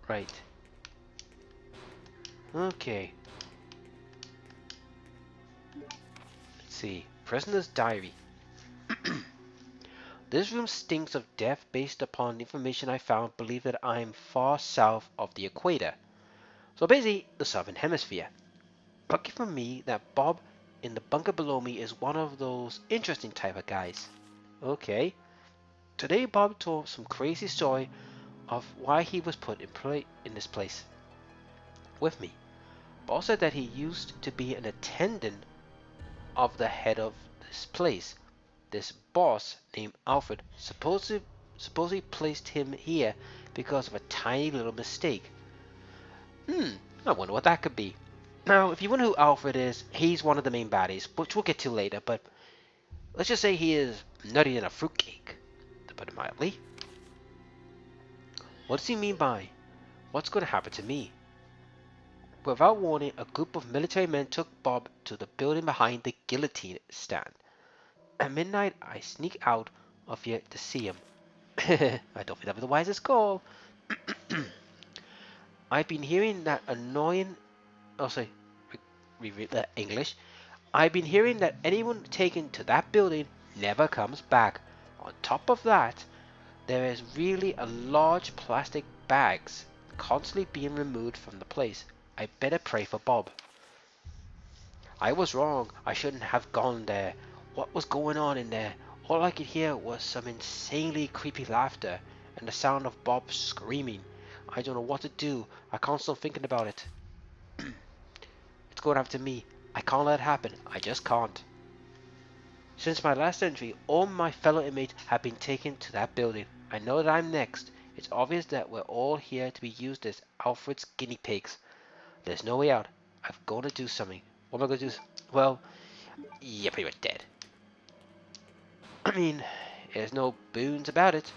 Right. Okay. Let's see. Prisoner's diary. This room stinks of death based upon the information I found. Believe that I'm far south of the equator. So basically, the southern hemisphere. Lucky for me that Bob in the bunker below me is one of those interesting type of guys. Okay. Today Bob told some crazy story of why he was put in this place with me. Bob said that he used to be an attendant of the head of this place. This boss named Alfred supposedly placed him here because of a tiny little mistake. I wonder what that could be. Now, if you wonder who Alfred is, he's one of the main baddies, which we'll get to later, but let's just say he is nutty than a fruitcake, to put it mildly. What does he mean by, what's going to happen to me? Without warning, a group of military men took Bob to the building behind the guillotine stand. At midnight, I sneak out of here to see him. I don't think that was the wisest call. I've been hearing that annoying... Oh, sorry. Reread the English. I've been hearing that anyone taken to that building never comes back. On top of that, there is really a large plastic bags constantly being removed from the place. I better pray for Bob. I was wrong. I shouldn't have gone there. What was going on in there? All I could hear was some insanely creepy laughter and the sound of Bob screaming. I don't know what to do. I can't stop thinking about it. It's going to happen to me. I can't let it happen. I just can't. Since my last entry, all my fellow inmates have been taken to that building. I know that I'm next. It's obvious that we're all here to be used as Alfred's guinea pigs. There's no way out. I've got to do something. What am I going to do? Well, you're pretty much dead. I mean, there's no boons about it.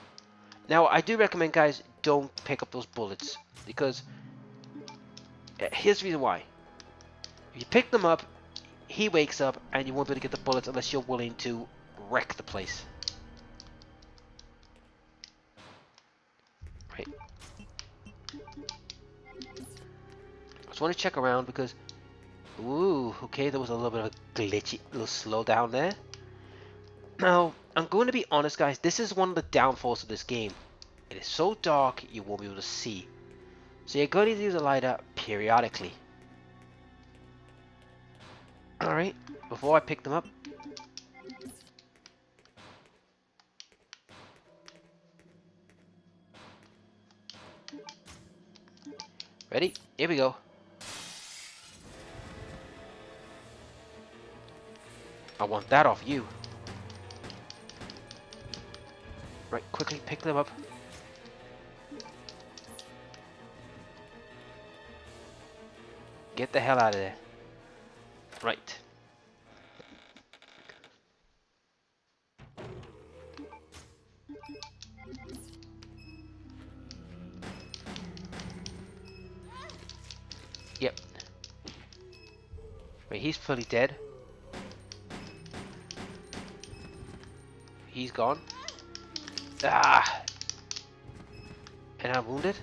Now, I do recommend, guys, don't pick up those bullets. Because, here's the reason why. If you pick them up, he wakes up, and you won't be able to get the bullets unless you're willing to wreck the place. Right. I just want to check around because... Ooh, okay, there was a little bit of a glitchy, little slowdown there. Now, I'm going to be honest, guys, this is one of the downfalls of this game. It is so dark, you won't be able to see. So you're going to need to use a lighter periodically. Alright, before I pick them up. Ready? Here we go. I want that off you. Right, quickly pick them up. Get the hell out of there. Right. Yep. Wait, he's fully dead. He's gone. Ah! And I'm wounded.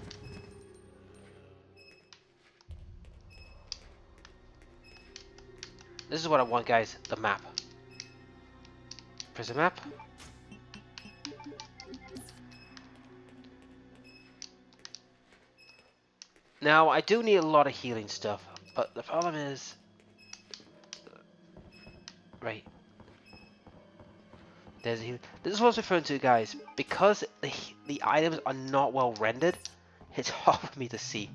This is what I want, guys. The map. Prison map. Now, I do need a lot of healing stuff, but the problem is... Right. There's a healing. This is what I was referring to, guys. Because the items are not well rendered, it's hard for me to see.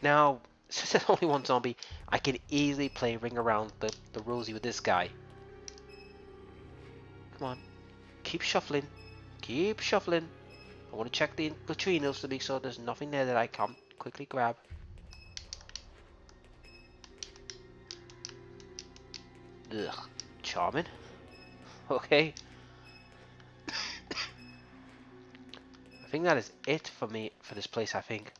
Now, since there's only one zombie, I can easily play ring around the rosy with this guy. Come on. Keep shuffling. Keep shuffling. I want to check the neutrinos to make sure there's nothing there that I can't quickly grab. Ugh. Charming. Okay. I think that is it for me for this place, I think.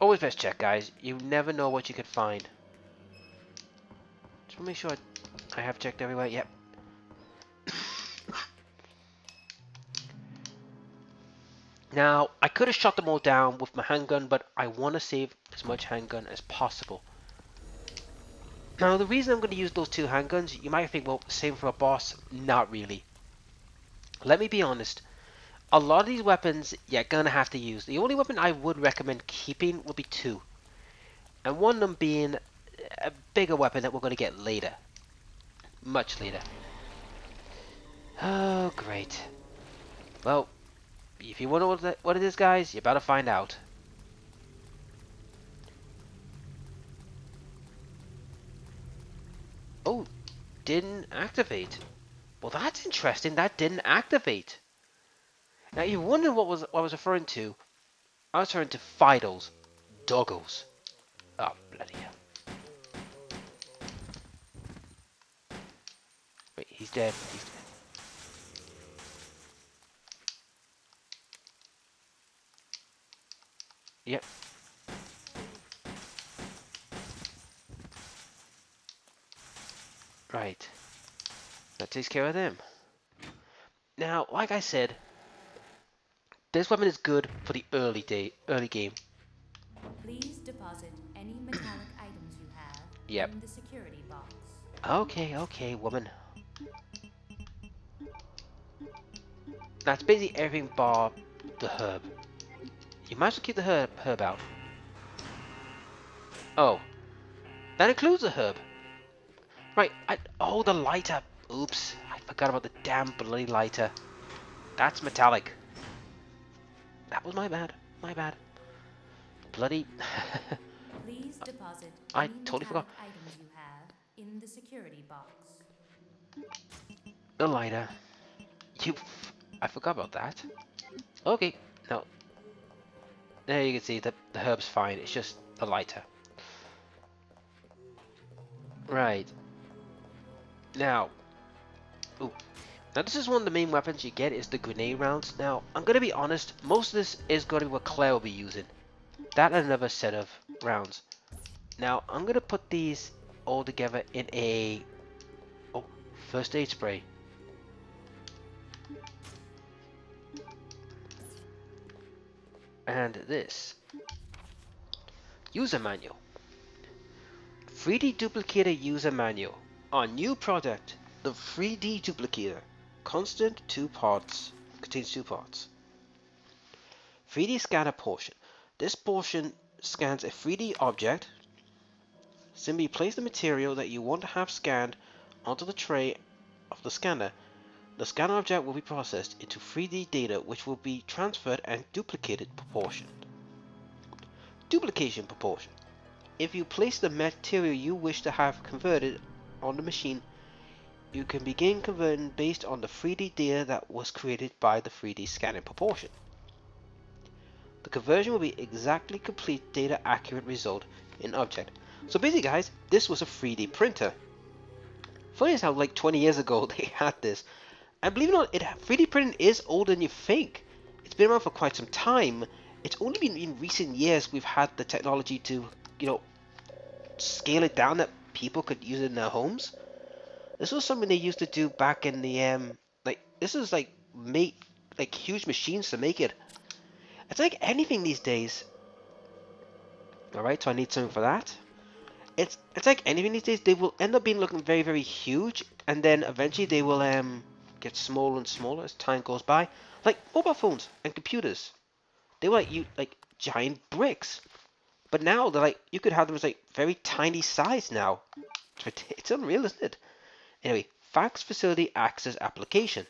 Always best check, guys. You never know what you could find. Just want to make sure I have checked everywhere. Yep. Now, I could have shot them all down with my handgun, but I want to save as much handgun as possible. Now, the reason I'm going to use those two handguns, you might think, well, same for a boss. Not really. Let me be honest. A lot of these weapons you're going to have to use. The only weapon I would recommend keeping would be two. And one of them being a bigger weapon that we're going to get later. Much later. Oh, great. Well, if you want to know what it is, guys, you better find out. Oh, didn't activate. Well, that's interesting. That didn't activate. Now, you're wondering what I was referring to. I was referring to Fidos. Doggos. Oh, bloody hell. Wait, he's dead. He's dead. Yep. Right. That takes care of them. Now, like I said, this weapon is good for the early game. Please deposit any metallic items you have Yep. in the security box. Okay, woman. That's basically everything bar the herb. You might as well keep the herb out. Oh, that includes the herb. Right, oh, the lighter. Oops, I forgot about the damn bloody lighter. That's metallic. That was my bad. My bad. Bloody. Please deposit I any totally forgot. metallic items you have in the security box. The lighter. I forgot about that. Okay, no. There you can see the herb's fine. It's just the lighter. Right. Now. Ooh. Now this is one of the main weapons you get is the grenade rounds. Now, I'm going to be honest. Most of this is going to be what Claire will be using. That and another set of rounds. Now, I'm going to put these all together in a first aid spray. And this. User manual. 3D duplicator user manual. Our new product, the 3D duplicator. Constant 2 parts. Contains 2 parts. 3D scanner portion. This portion scans a 3D object. Simply place the material that you want to have scanned onto the tray of the scanner. The scanner object will be processed into 3D data which will be transferred and duplicated proportion. Duplication proportion. If you place the material you wish to have converted on the machine, you can begin converting based on the 3D data that was created by the 3D scanning proportion. The conversion will be exactly complete data accurate result in object. So basically guys, this was a 3D printer. Funny as how like 20 years ago they had this. And believe it or not, 3D printing is older than you think. It's been around for quite some time. It's only been in recent years we've had the technology to, scale it down that people could use it in their homes. This was something they used to do back in the this is like make like huge machines to make it. It's like anything these days. All right, so I need something for that. It's like anything these days. They will end up being looking very very huge, and then eventually they will get smaller and smaller as time goes by. Like mobile phones and computers, they were like giant bricks, but now they're like you could have them as like very tiny size now. It's unreal, isn't it? Anyway, fax facility access application.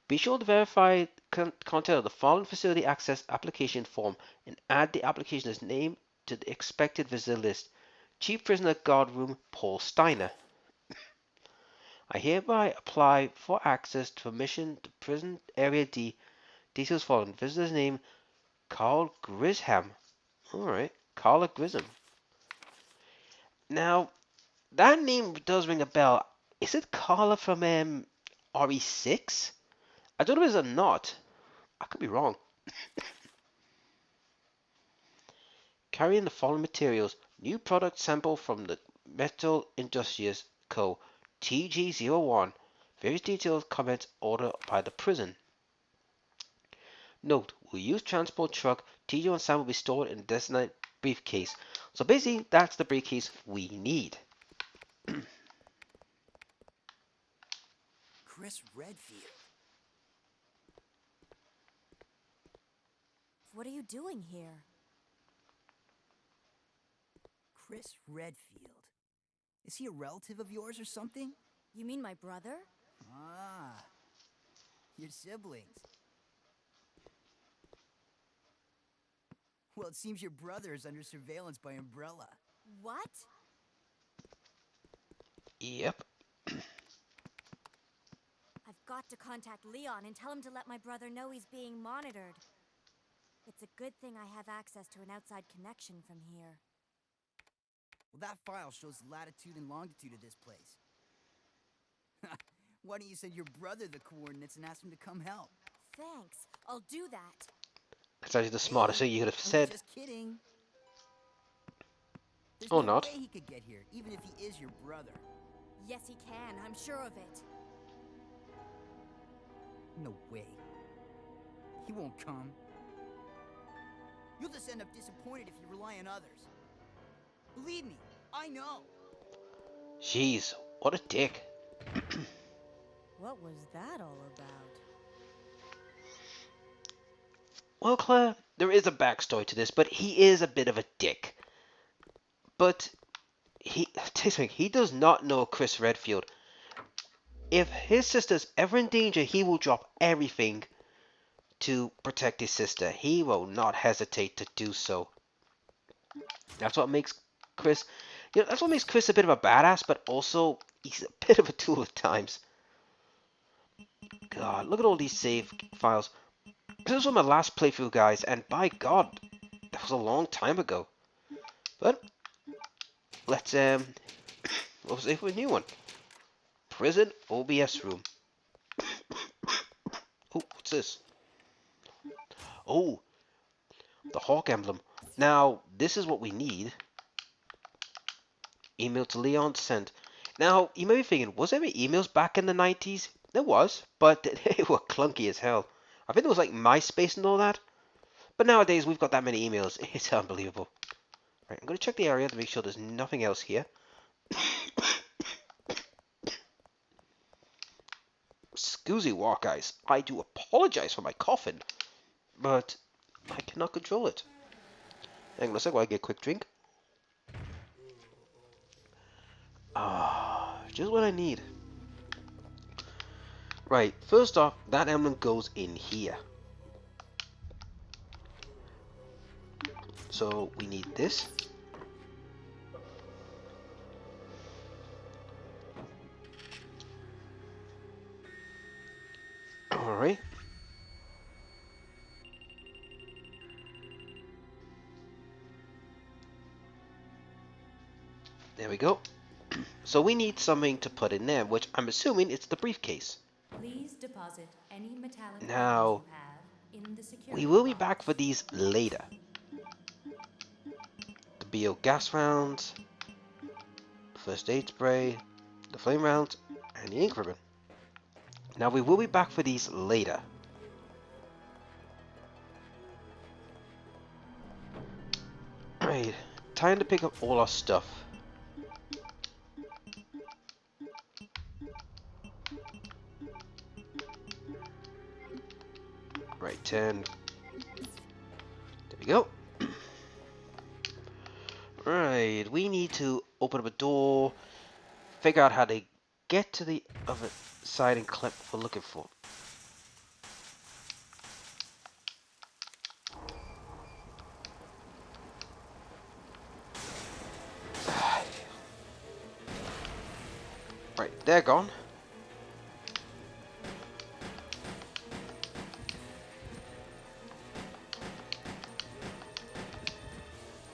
Be sure to verify content of the following facility access application form and add the application's name to the expected visitor list. Chief Prisoner Guard Room Paul Steiner. I hereby apply for access to permission to Prison Area D. Details following. Visitor's name Carl Grisham. Alright, Carla Grissom. Now, that name does ring a bell. Is it Carla from RE6? I don't know if it's or not. I could be wrong. carrying the following materials. New product sample from the Metal Industries Co. TG01. Various detailed comments ordered by the prison. Note, we'll use transport truck. TG1 sample will be stored in a designated briefcase. So basically, that's the briefcase we need. Chris Redfield. What are you doing here? Chris Redfield. Is he a relative of yours or something? You mean my brother? Ah, your siblings. Well, it seems your brother is under surveillance by Umbrella. What? Yep. I've got to contact Leon and tell him to let my brother know he's being monitored. It's a good thing I have access to an outside connection from here. Well, that file shows the latitude and longitude of this place. Why don't you send your brother the coordinates and ask him to come help? Thanks. I'll do that. That's actually the smartest thing you could have I was said. just kidding. There's Or no not. way he could get here, even if he is your brother. Yes, he can. I'm sure of it. No way. He won't come. You'll just end up disappointed if you rely on others. Believe me, I know. Jeez, what a dick. What was that all about? Well, Claire, there is a backstory to this, but he is a bit of a dick. But he does not know Chris Redfield. If his sister's ever in danger, he will drop everything to protect his sister. He will not hesitate to do so. That's what makes Chris, that's what makes Chris a bit of a badass, but also he's a bit of a tool at times. God, look at all these save files. This was my last playthrough, guys, and by God, that was a long time ago. But let's we'll save for a new one. Prison OBS room. Oh, what's this? Oh, the Hawk emblem. Now, this is what we need. Email to Leon sent. Now, you may be thinking, was there any emails back in the 90s? There was, but they were clunky as hell. I think there was like MySpace and all that. But nowadays, we've got that many emails. It's unbelievable. Right, I'm going to check the area to make sure there's nothing else here. Excuse me, guys. I do apologize for my coughing, but I cannot control it. Hang on a second while I get a quick drink. Ah, just what I need. Right, first off, that emblem goes in here. So we need this. Alright. There we go. So we need something to put in there, which I'm assuming it's the briefcase. Please deposit any metallic Now, items you have in the security we will be box. back for these later. The BO gas rounds, first aid spray, the flame rounds, and the ink ribbon. Now we will be back for these later. Right, time to pick up all our stuff. Right, 10. There we go. Right, we need to open up a door, figure out how to get to the other side and collect what we're looking for. Right, they're gone.